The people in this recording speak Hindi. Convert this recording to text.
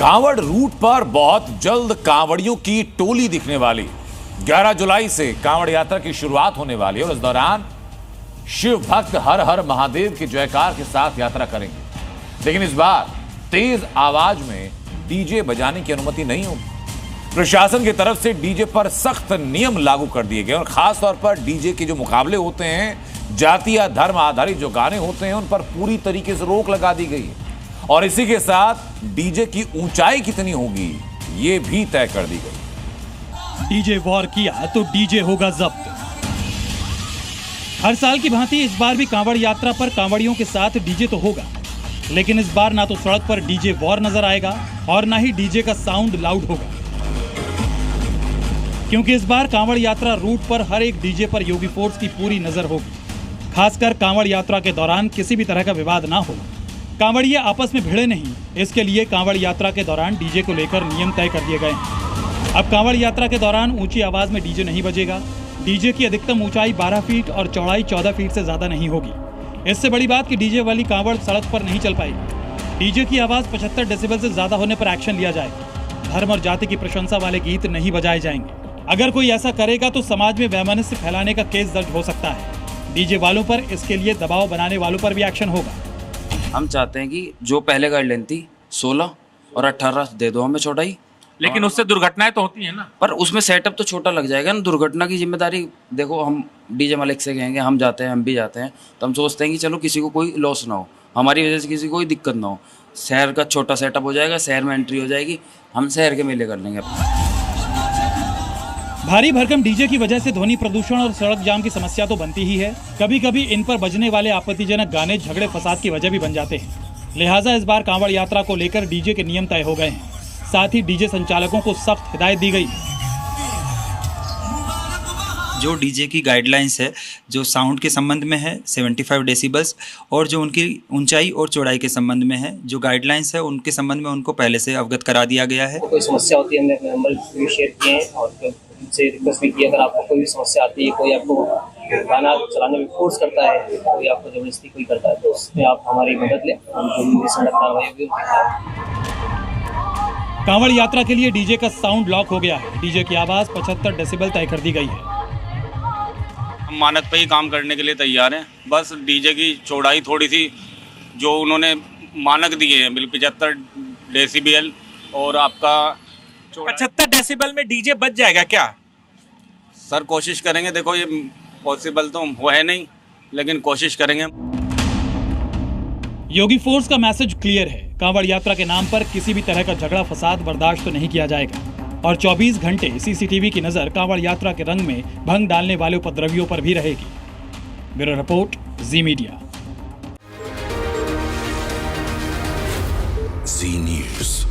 कांवड़ रूट पर बहुत जल्द कांवड़ियों की टोली दिखने वाली। 11 जुलाई से कांवड़ यात्रा की शुरुआत होने वाली है और इस दौरान शिव भक्त हर हर महादेव के जयकार के साथ यात्रा करेंगे। लेकिन इस बार तेज आवाज में डीजे बजाने की अनुमति नहीं होगी। प्रशासन की तरफ से डीजे पर सख्त नियम लागू कर दिए गए और खास तौर पर डीजे के जो मुकाबले होते हैं, जाति या धर्म आधारित जो गाने होते हैं, उन पर पूरी तरीके से रोक लगा दी गई है। और इसी के साथ डीजे की ऊंचाई कितनी होगी ये भी तय कर दी गई। डीजे वॉर किया तो डीजे होगा जब्त। हर साल की भांति इस बार भी कांवड़ यात्रा पर कांवड़ियों के साथ डीजे तो होगा, लेकिन इस बार ना तो सड़क पर डीजे वॉर नजर आएगा और ना ही डीजे का साउंड लाउड होगा, क्योंकि इस बार कांवड़ यात्रा रूट पर हर एक डीजे पर योगी फोर्स की पूरी नजर होगी। खासकर कांवड़ यात्रा के दौरान किसी भी तरह का विवाद ना हो, कांवड़िये आपस में भिड़े नहीं, इसके लिए कांवड़ यात्रा के दौरान डीजे को लेकर नियम तय कर दिए गए हैं। अब कांवड़ यात्रा के दौरान ऊंची आवाज में डीजे नहीं बजेगा। डीजे की अधिकतम ऊंचाई 12 फीट और चौड़ाई 14 फीट से ज्यादा नहीं होगी। इससे बड़ी बात कि डीजे वाली कांवड़ सड़क पर नहीं चल पाएगी। डीजे की आवाज 75 डेसिबल से ज्यादा होने पर एक्शन लिया जाएगा। धर्म और जाति की प्रशंसा वाले गीत नहीं बजाए जाएंगे। अगर कोई ऐसा करेगा तो समाज में वैमनस्य फैलाने का केस दर्ज हो सकता है। डीजे वालों पर, इसके लिए दबाव बनाने वालों पर भी एक्शन होगा। हम चाहते हैं कि जो पहले गाइडलाइन थी 16 और 18 दे दो हमें चौड़ाई, लेकिन उससे दुर्घटनाएं तो होती हैं ना। पर उसमें सेटअप तो छोटा लग जाएगा ना। दुर्घटना की जिम्मेदारी देखो, हम डीजे मालिक से कहेंगे, हम जाते हैं, हम भी जाते हैं, तो हम सोचते हैं कि चलो किसी को कोई लॉस ना हो, हमारी वजह से किसी को कोई दिक्कत ना हो। शहर का छोटा सेटअप हो जाएगा, शहर में एंट्री हो जाएगी, हम शहर के मेले कर लेंगे। भारी भरकम डीजे की वजह से ध्वनि प्रदूषण और सड़क जाम की समस्या तो बनती ही है। कभी कभी इन पर बजने वाले आपत्तिजनक गाने झगड़े फसाद की वजह भी बन जाते हैं। लिहाजा इस बार कांवड़ यात्रा को लेकर डीजे के नियम तय हो गए हैं। साथ ही डीजे संचालकों को सख्त हिदायत दी गई। जो डीजे की गाइडलाइंस है, जो साउंड के संबंध में है 75 डेसिबल्स, और जो उनकी ऊंचाई और चौड़ाई के संबंध में है, जो गाइडलाइंस है उनके संबंध में उनको पहले से अवगत करा दिया गया है। कोई समस्या होती है हमने अपने नंबर भी शेयर किए हैं और उनसे रिक्वेस्ट भी की, अगर आपको कोई भी समस्या आती है, कोई आपको गाना चलाने में फोर्स करता है, कोई आपको जबरदस्ती कोई करता है, तो उसमें आप हमारी मदद लें। हम जो सड़क कार्रवाई होगी कांवड़ यात्रा के लिए डीजे का साउंड लॉक हो गया है। डीजे की आवाज 75 डेसिबल तय कर दी गई है। हम मानक पे ही काम करने के लिए तैयार हैं। बस डीजे की चौड़ाई थोड़ी सी जो उन्होंने मानक दिए हैं, बिल 75 डेसिबल, और आपका 75 डेसिबल में डीजे बज जाएगा क्या? सर कोशिश करेंगे। देखो ये पॉसिबल तो हो है नहीं, लेकिन कोशिश करेंगे। योगी फोर्स का मैसेज क्लियर है। कांवड़ यात्रा के नाम पर किसी भी तरह का झगड़ा फसाद बर्दाश्त तो नहीं किया जाएगा और 24 घंटे सीसीटीवी की नजर कांवड़ यात्रा के रंग में भंग डालने वाले उपद्रवियों पर भी रहेगी। ब्यूरो रिपोर्ट, जी मीडिया। जी न्यूज़।